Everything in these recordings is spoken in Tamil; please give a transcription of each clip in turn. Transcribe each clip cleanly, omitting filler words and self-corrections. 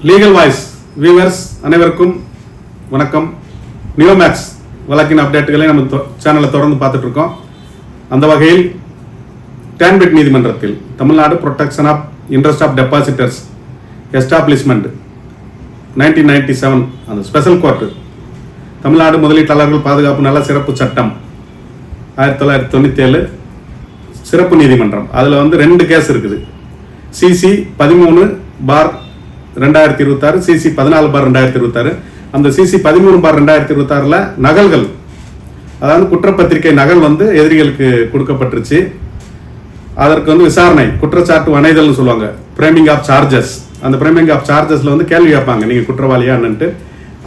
லீகல் வாய்ஸ் வியூவர்ஸ் அனைவருக்கும் வணக்கம். நியோமேக்ஸ் வழக்கின் அப்டேட்டுகளை நம்ம சேனலை தொடர்ந்து பார்த்துட்டு இருக்கோம். அந்த வகையில் டேன்பிட் நீதிமன்றத்தில் Tamil Nadu protection of interest of depositors establishment 1997 அந்த ஸ்பெஷல் கோர்ட்டு தமிழ்நாடு முதலீட்டாளர்கள் பாதுகாப்பு நல சிறப்பு சட்டம் 1997 சிறப்பு நீதிமன்றம். அதில் வந்து 2 கேஸ் இருக்குது. CC 13/2026, CC 14/2026. அந்த சிசி 13/2026 நகல்கள், அதாவது குற்றப்பத்திரிகை நகல் வந்து எதிரிகளுக்கு கொடுக்கப்பட்டுருச்சு. அதற்கு வந்து விசாரணை, குற்றச்சாட்டு வணைதல்னு சொல்லுவாங்க, பிரேமிங் ஆஃப் சார்ஜஸ். அந்த பிரேமிங் ஆஃப் சார்ஜஸ்ல வந்து கேள்வி கேட்பாங்க, நீங்க குற்றவாளியான்னுட்டு.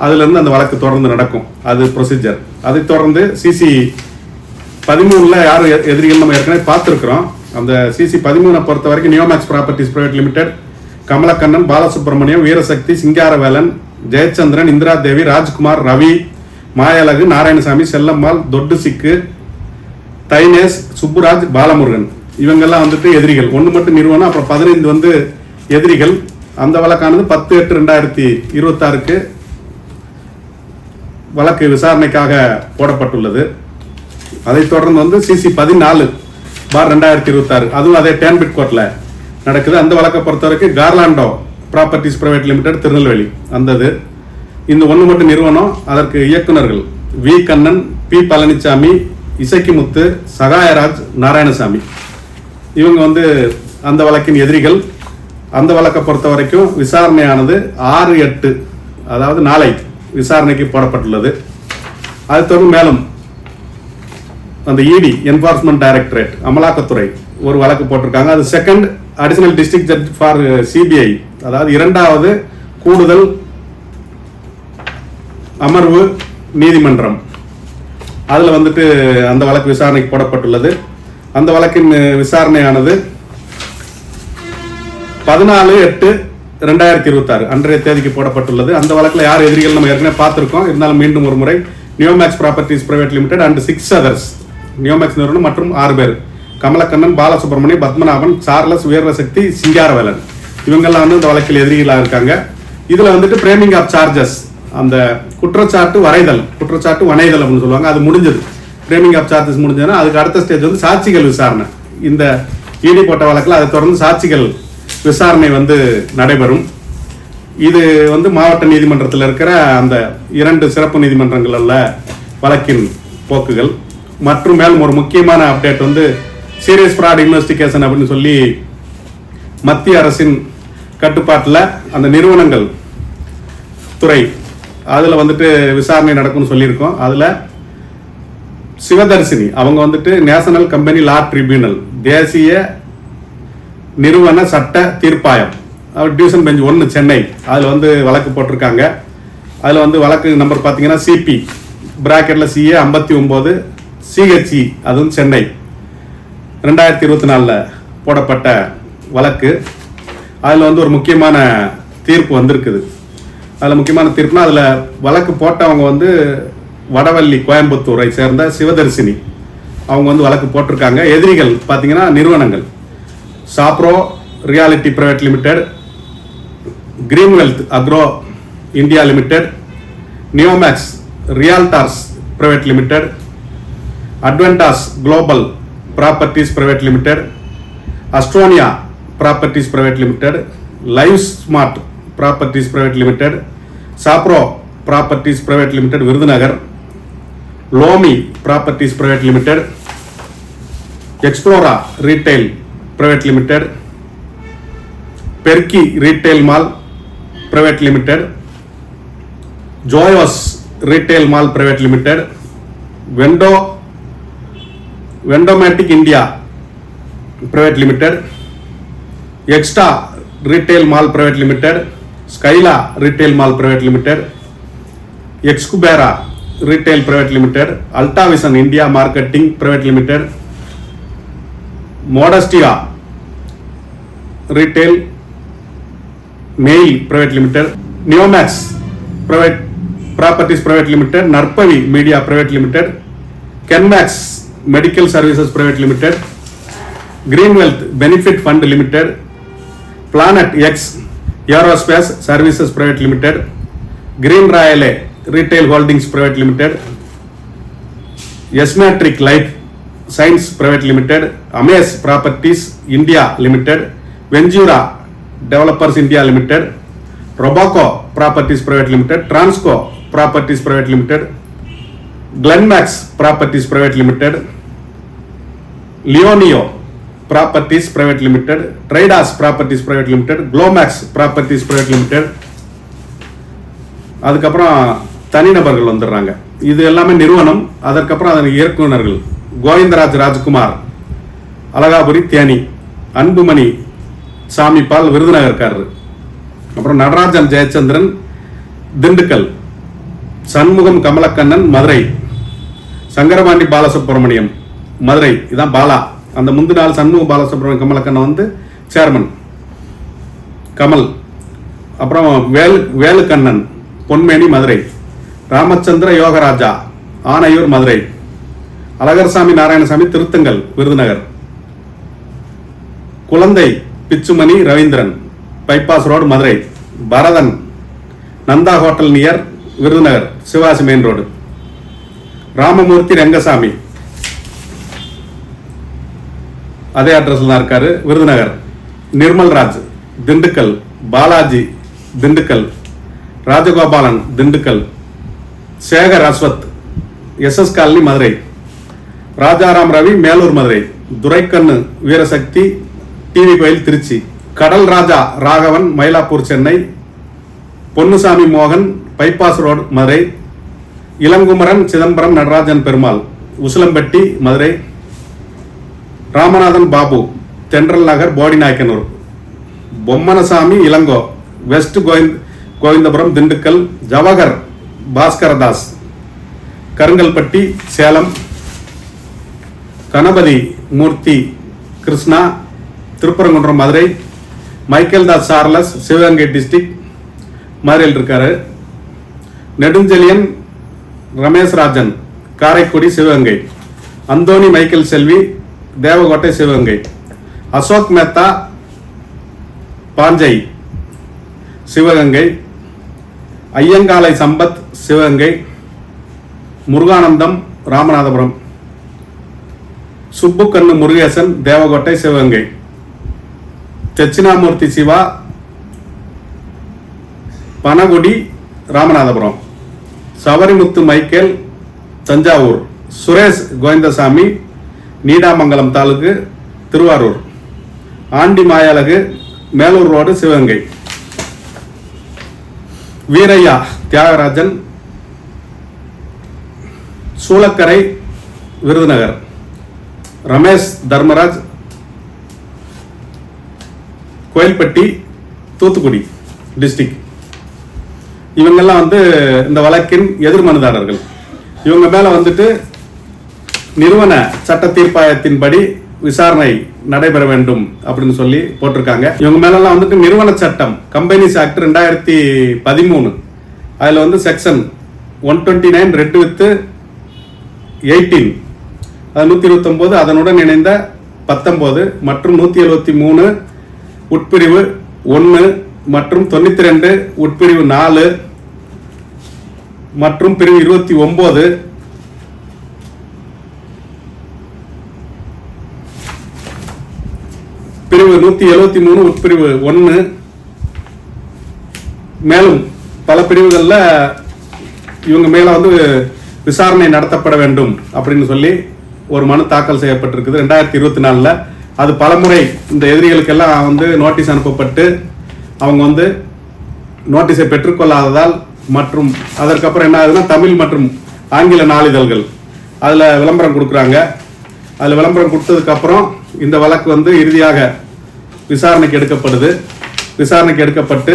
அதுல இருந்து அந்த வழக்கு தொடர்ந்து நடக்கும், அது ப்ரொசீஜர். அதை தொடர்ந்து சிசி 13 யார் எதிரிகள் நம்ம ஏற்கனவே பார்த்துருக்கிறோம். அந்த சிசி 13 பொறுத்த வரைக்கும் Neomax properties private limited, Kamalakannan, Balasubramaniam, Veerasakthi, Singaravelan, Jayachandran, Indira Devi, Rajkumar, Ravi, Mayazhagu, Narayanasamy, Chellammal, தொட்டு சிக்கு, தைனேஷ், சுப்புராஜ், பாலமுருகன், இவங்கெல்லாம் வந்துட்டு எதிரிகள். ஒன்று மட்டும் நிறுவனம், அப்புறம் 15 வந்து எதிரிகள். அந்த வழக்கானது 10/8/2026 வழக்கு விசாரணைக்காக போடப்பட்டுள்ளது. அதைத் தொடர்ந்து வந்து சிசி 14/2026 அதுவும் அதே டேன்பிட் கோர்ட்ல நடக்குது. அந்த வழக்கை பொறுத்த வரைக்கும் கார்லாண்டோ ப்ராப்பர்ட்டிஸ் பிரைவேட் லிமிடெட் திருநெல்வேலி வந்தது. இந்த ஒன்று மட்டும் நிறுவனம். அதற்கு இயக்குநர்கள் வி கண்ணன், பி பழனிசாமி, இசக்கிமுத்து, சகாயராஜ், நாராயணசாமி, இவங்க வந்து அந்த வழக்கின் எதிரிகள். அந்த வழக்கை பொறுத்த வரைக்கும் விசாரணையானது 6/8 அதாவது நாளை விசாரணைக்கு போடப்பட்டுள்ளது. அது தொடர்ந்து மேலும் அந்த இடி என்ஃபோர்ஸ்மெண்ட் டைரக்டரேட் அமலாக்கத்துறை ஒரு வழக்கு போட்டிருக்காங்க. அது second additional district judge for CBI, அதாவது 2வது கூடுதல் அமர்வு நீதிமன்றம். அதில் வந்துட்டு அந்த வழக்கு விசாரணைக்கு போடப்பட்டுள்ளது. அந்த வழக்கின் விசாரணையானது 14/8/2026 அன்றைய தேதிக்கு போடப்பட்டுள்ளது. அந்த வழக்கில் யார் எதிரிகள் நம்ம ஏற்கனவே பார்த்துருக்கோம். இருந்தாலும் மீண்டும் ஒரு முறை, Neomax properties private limited and 6 others, Neomax நிறுவனம் மற்றும் 6 பேர், கமலக்கண்ணன், பாலசுப்ரமணியம், பத்மநாபன், சார்லஸ், வீரசக்தி, சிங்காரவேலன், இவங்கெல்லாம் வந்து இந்த வழக்கில் எதிரிகளாக இருக்காங்க. இதில் வந்துட்டு பிரேமிங் ஆஃப் சார்ஜஸ், அந்த குற்றச்சாட்டு வரைதல், குற்றச்சாட்டு வணைதல் அப்படின்னு சொல்லுவாங்க, அது முடிஞ்சது. பிரேமிங் ஆஃப் சார்ஜஸ் முடிஞ்சதுன்னா அதுக்கு அடுத்த ஸ்டேஜ் வந்து சாட்சிகள் விசாரணை. இந்த இடி போட்ட வழக்கில் அதை தொடர்ந்து சாட்சிகள் விசாரணை வந்து நடைபெறும். இது வந்து மாவட்ட நீதிமன்றத்தில் இருக்கிற அந்த 2 சிறப்பு நீதிமன்றங்கள்ல வழக்கின் போக்குகள். மற்றும் மேலும் ஒரு முக்கியமான அப்டேட் வந்து சீரியஸ் ஃப்ராட் இன்வெஸ்டிகேஷன் அப்படின்னு சொல்லி மத்திய அரசின் கட்டுப்பாட்டில் அந்த நிறுவனங்கள் துறை, அதில் வந்துட்டு விசாரணை நடக்கும்னு சொல்லியிருக்கோம். அதில் சிவதர்சினி அவங்க வந்துட்டு நேஷனல் கம்பெனி லா ட்ரிபியூனல், தேசிய நிறுவன சட்ட தீர்ப்பாயம், டிவிஷன் பெஞ்ச் 1 சென்னை, அதில் வந்து வழக்கு போட்டிருக்காங்க. அதில் வந்து வழக்கு நம்பர் பார்த்தீங்கன்னா சிபி பிராக்கெட்ல CA 59 CHE, அதுவும் சென்னை, 2024 போடப்பட்ட வழக்கு. அதில் வந்து ஒரு முக்கியமான தீர்ப்பு வந்திருக்குது. அதில் முக்கியமான தீர்ப்புனா, அதில் வழக்கு போட்டவங்க வந்து வடவள்ளி கோயம்புத்தூரை சேர்ந்த சிவதர்சினி அவங்க வந்து வழக்கு போட்டிருக்காங்க. எதிரிகள் பார்த்தீங்கன்னா நிறுவனங்கள் Sapro reality private limited, Greenwealth agro India limited, Neomax realtors private limited, Adventas global properties private limited, Astronia properties private limited, live smart properties private limited, Sapro properties private limited Virudhunagar, Lomi properties private limited, Explora retail private limited, Perky retail mall private limited, Joyos retail mall private limited, Vendomatic India private limited, extra retail mall private limited, Skyla retail mall private limited, Exubera retail private limited, Altavision India marketing private limited, Modestia retail mail private limited, Neomax private properties private limited, Narpavi media private limited, Kenmax medical services private limited, Greenwealth benefit fund limited, Planet X aerospace services private limited, green Royale retail holdings private limited, Esmatric life science private limited, Amaze properties India limited, Ventura developers India limited, Robocco properties private limited, Transco properties private limited, Glenmax properties private limited, Leonio properties private limited, ட்ரைடாஸ் properties private limited, Glomax properties private limited. அதுக்கப்புறம் தனிநபர்கள் வந்துடுறாங்க. இது எல்லாமே நிறுவனம். அதற்கப்புறம் அதன் இயக்குநர்கள் கோவிந்தராஜ் ராஜ்குமார் அழகாபுரி தேனி, அன்புமணி சாமிபால் விருதுநகர்காரர், அப்புறம் நடராஜன் ஜெயச்சந்திரன் திண்டுக்கல், சண்முகம் கமலக்கண்ணன் மதுரை, சங்கரபாண்டி பாலசுப்ரமணியம் மதுரை, இதான் பாலா. அந்த முந்தின நாள் சண்முகம் பாலசுப்ரமணியம் கமலக்கண்ணன் வந்து சேர்மன் கமல். அப்புறம் வேலுக்கண்ணன் பொன்மேனி Madurai, Ramachandra Yogaraja Anaiyur Madurai, Alagarsamy Narayanasamy Thiruthangal Virudhunagar, Kuzhandai Pichumani Ravindran bypass road Madurai, Bharathan Nanda hotel near Virudhunagar Sivasi main road, Ramamurthy Rengasamy அதே அட்ரஸ்ல தான் இருக்காரு Virudhunagar, Nirmalraj Dindigul, Balaji Dindigul, Rajagopalan Dindigul, Sekar Aswath SS colony Madurai, Rajaram Ravi Melur Madurai, Duraikannu Veerasakthi TV கோயில் திருச்சி, கடல் ராஜா ராகவன் மயிலாப்பூர் சென்னை, பொன்னுசாமி மோகன் bypass road Madurai, Ilangumaran Chidambaram Natarajan Perumal Usilampatti Madurai, Ramanathan Babu Thendral Nagar Bodinayakanur, Bommanasamy Ilango west Govindapuram Dindigul, Jawahar Baskaradas Karungalpatti Salem, Ganapathi Murthy Krishna Thiruparankundram Madurai, Michael Das Charles Sivaganga district மதுரையில் இருக்காரு, Nedunchezhiyan Ramesh Rajan Karaikudi Sivaganga, Anthony Michael Selvi Devakottai Sivaganga, Ashok Mehta Panjai Sivaganga, Ayyangalai Sampath Sivaganga, Muruganandam Ramanathapuram, Subbukannu Murugesan Devakottai Sivaganga, Dakshinamurthy Siva Panagudi Ramanathapuram, Savarimuthu Michael Thanjavur, Suresh Govindasamy Needamangalam taluk Thiruvarur, Andi Mayazhagu Melur road Sivaganga, Veeraiah Thiyagarajan Soolakkarai Virudhunagar, Ramesh Dharmaraj Kovilpatti Thoothukudi district. இவங்கெல்லாம் வந்து இந்த வழக்கின் எதிர்மனுதாரர்கள். இவங்க மேல வந்துட்டு நிறுவன சட்ட தீர்ப்பாயத்தின்படி விசாரணை நடைபெற வேண்டும் அப்படின்னு சொல்லி போட்டிருக்காங்க. இவங்க மேலாம் வந்துட்டு நிறுவன சட்டம் கம்பெனிஸ் ஆக்ட் 2013 அதுல வந்து செக்ஷன் 129 ரெட் வித் 18 அது 129 அதனுடன் இணைந்த 19 மற்றும் 173 உட்பிரிவு 1 மற்றும் 92 உட்பிரிவு 4 மற்றும் பிரிவு 29 பிரிவு 173 உட்பிரிவு 1 மேலும் பல பிரிவுகள்ல இவங்க மேல வந்து விசாரணை நடத்தப்பட வேண்டும் அப்படின்னு சொல்லி ஒரு மனு தாக்கல் செய்யப்பட்டிருக்குது 2024. அது பலமுறை இந்த எதிரிகளுக்கெல்லாம் வந்து நோட்டீஸ் அனுப்பப்பட்டு அவங்க வந்து நோட்டீஸை பெற்றுக்கொள்ளாததால் மற்றும் அதற்கப்புறம் என்ன ஆகுதுன்னா தமிழ் மற்றும் ஆங்கில நாளிதழ்கள் அதில் விளம்பரம் கொடுக்குறாங்க. அதில் விளம்பரம் கொடுத்ததுக்கப்புறம் இந்த வழக்கு வந்து இறுதியாக விசாரணைக்கு எடுக்கப்படுது. விசாரணைக்கு எடுக்கப்பட்டு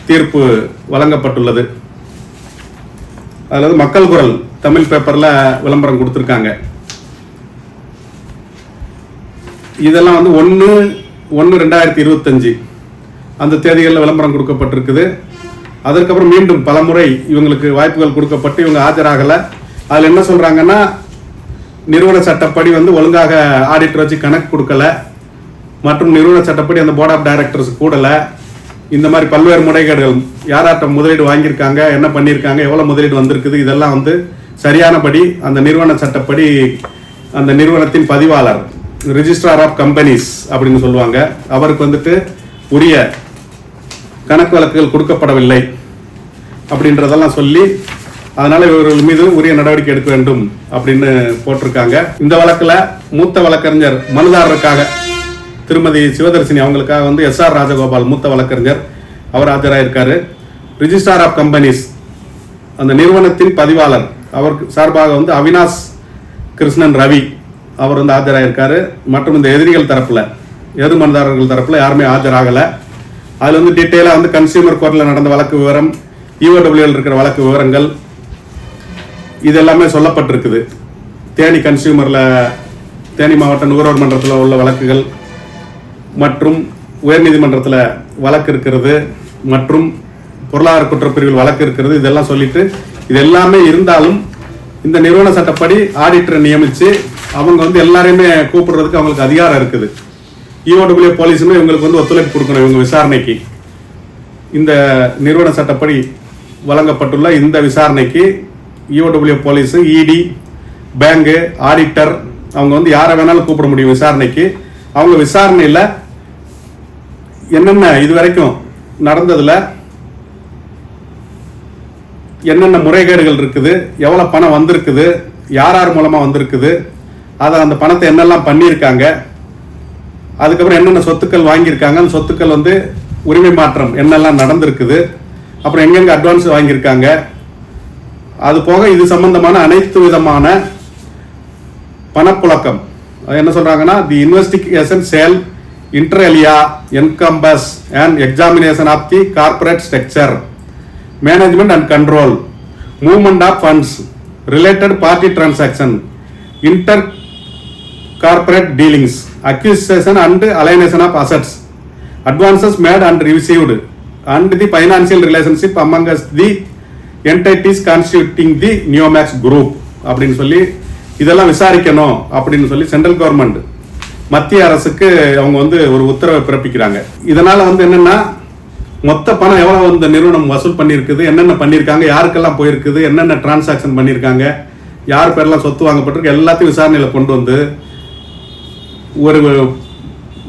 தீர்ப்பு வழங்கப்பட்டுள்ளது. அதில் மக்கள் குரல் தமிழ் பேப்பரில் விளம்பரம் கொடுத்துருக்காங்க. இதெல்லாம் வந்து 1/1/2025 அந்த தேதிகளில் விளம்பரம் கொடுக்கப்பட்டிருக்குது. அதற்கப்புறம் மீண்டும் பலமுறை இவங்களுக்கு வாய்ப்புகள் கொடுக்கப்பட்டு இவங்க ஆஜராகலை. அதில் என்ன சொல்கிறாங்கன்னா நிறுவன சட்டப்படி வந்து ஒழுங்காக ஆடிட்டர் வச்சு கணக்கு கொடுக்கல மற்றும் நிறுவன சட்டப்படி அந்த போர்ட் ஆஃப் டைரக்டர்ஸ் கூடலை இந்த மாதிரி பல்வேறு முறைகேடுகள் யாராட்ட முதலீடு வாங்கியிருக்காங்க, என்ன பண்ணியிருக்காங்க, எவ்வளோ முதலீடு வந்திருக்குது, இதெல்லாம் வந்து சரியானபடி அந்த நிறுவன சட்டப்படி அந்த நிறுவனத்தின் பதிவாளர் ரிஜிஸ்ட்ரார் ஆஃப் கம்பெனிஸ் அப்படின்னு சொல்லுவாங்க, அவருக்கு வந்துட்டு உரிய கணக்கு வழக்குகள் கொடுக்கப்படவில்லை அப்படின்றதெல்லாம் சொல்லி அதனால இவர்கள் மீது உரிய நடவடிக்கை எடுக்க வேண்டும் அப்படின்னு போட்டிருக்காங்க. இந்த வழக்குல மூத்த வழக்கறிஞர் மனுதாரருக்காக திருமதி சிவதர்சினி அவங்களுக்காக வந்து SR ராஜகோபால் மூத்த வழக்கறிஞர் அவர் ஆஜராயிருக்காரு. ரிஜிஸ்ட்ரார் ஆஃப் கம்பெனிஸ் அந்த நிறுவனத்தின் பதிவாளர் அவருக்கு சார்பாக வந்து அவினாஷ் கிருஷ்ணன் ரவி அவர் வந்து ஆஜராயிருக்காரு. மற்றும் இந்த எதிரிகள் தரப்புல எதிர் மனுதாரர்கள் தரப்புல யாருமே ஆஜராகல. அதுல வந்து டீட்டெயிலா வந்து கன்சியூமர் கோர்ட்ல நடந்த வழக்கு விவரம், EOWL இருக்கிற வழக்கு விவரங்கள் இதெல்லாமே சொல்லப்பட்டிருக்குது. தேனி கன்சியூமர்ல தேனி மாவட்ட நுகர்வோர் மன்றத்தில் உள்ள வழக்குகள் மற்றும் உயர்நீதிமன்றத்தில் வழக்கு இருக்கிறது மற்றும் பொருளாதார குற்றப்பிரிவில் வழக்கு இருக்கிறது. இதெல்லாம் சொல்லிட்டு இது எல்லாமே இருந்தாலும் இந்த நிறுவன சட்டப்படி ஆடிட்டரை நியமிச்சு அவங்க வந்து எல்லாரையுமே கூப்பிடுறதுக்கு அவங்களுக்கு அதிகாரம் இருக்குது. EOWL போலீஸுமே இவங்களுக்கு வந்து ஒத்துழைப்பு கொடுக்கணும். இவங்க விசாரணைக்கு இந்த நிறுவன சட்டப்படி வழங்கப்பட்டுள்ள இந்த விசாரணைக்கு EOWL police, ED, bank, auditor அவங்க வந்து யாரை வேணாலும் கூப்பிட முடியும் விசாரணைக்கு. அவங்க விசாரணையில் என்னென்ன இதுவரைக்கும் நடந்ததுல என்னென்ன முறைகேடுகள் இருக்குது, எவ்வளோ பணம் வந்திருக்குது, யார் யார் மூலமாக வந்திருக்குது, அதை அந்த பணத்தை என்னெல்லாம் பண்ணியிருக்காங்க, அதுக்கப்புறம் என்னென்ன சொத்துக்கள் வாங்கியிருக்காங்க, அந்த சொத்துக்கள் வந்து உரிமை மாற்றம் என்னெல்லாம் நடந்திருக்குது, அப்புறம் எங்கெங்க அட்வான்ஸ் வாங்கியிருக்காங்க, அது போக இது சம்பந்தமான அனைத்து விதமான பணப்புழக்கம் என்ன சொல்றாங்கன்னா the investigation shall inter alia encompass and examination of the corporate structure management and control movement of funds related party transaction inter corporate dealings acquisition and alienation of assets advances made and received and the financial relationship among us the entities constituting the Neomax group அப்படின்னு சொல்லி இதெல்லாம் விசாரிக்கணும் அப்படின்னு சொல்லி சென்ட்ரல் கவர்மெண்ட் மத்திய அரசுக்கு அவங்க வந்து ஒரு உத்தரவை பிறப்பிக்கிறாங்க. இதனால வந்து என்னன்னா மொத்த பணம் எவ்வளவு இந்த நிறுவனம் வசூல் பண்ணியிருக்குது, என்னென்ன பண்ணியிருக்காங்க, யாருக்கெல்லாம் போயிருக்குது, என்னென்ன டிரான்சாக்ஷன் பண்ணியிருக்காங்க, யார் பேரெல்லாம் சொத்து வாங்கப்பட்டிருக்கு எல்லாத்தையும் விசாரணையில் கொண்டு வந்து ஒரு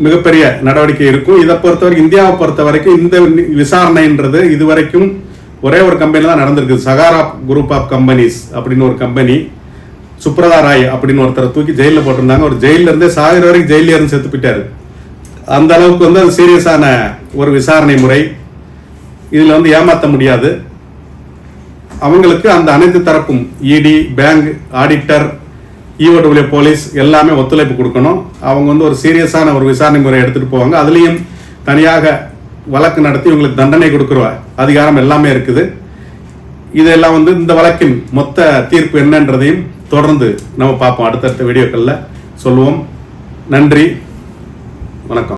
மிகப்பெரிய நடவடிக்கை இருக்கும். இதை பொறுத்தவரைக்கும் இந்தியாவை பொறுத்த வரைக்கும் இந்த விசாரணைன்றது இதுவரைக்கும் ஒரே ஒரு கம்பெனில தான் நடந்திருக்கு. சகாரா குரூப் ஆஃப் கம்பெனிஸ் அப்படின்னு ஒரு கம்பெனி, சுப்ரதா ராய் அப்படின்னு ஒருத்தரை தூக்கி ஜெயிலில் போட்டிருந்தாங்க. ஒரு ஜெயில இருந்தே சாகிற வரைக்கும் ஜெயில இருந்து செத்து போயிட்டாரு. அந்த அளவுக்கு வந்து அது சீரியஸான ஒரு விசாரணை முறை. இதுல வந்து ஏமாற்ற முடியாது. அவங்களுக்கு அந்த அனைத்து தரப்பும் இடி, பேங்க், ஆடிட்டர், EOWL போலீஸ் எல்லாமே ஒத்துழைப்பு கொடுக்கணும். அவங்க வந்து ஒரு சீரியஸான ஒரு விசாரணை முறை எடுத்துட்டு போவாங்க. அதுலேயும் தனியாக வழக்கு நடத்தி இவங்களுக்கு தண்டனை கொடுக்குற அதிகாரம் எல்லாமே இருக்குது. இதெல்லாம் வந்து இந்த வழக்கின் மொத்த தீர்ப்பு என்னன்றதையும் தொடர்ந்து நம்ம பார்ப்போம். அடுத்தடுத்த வீடியோக்களில் சொல்லுவோம். நன்றி, வணக்கம்.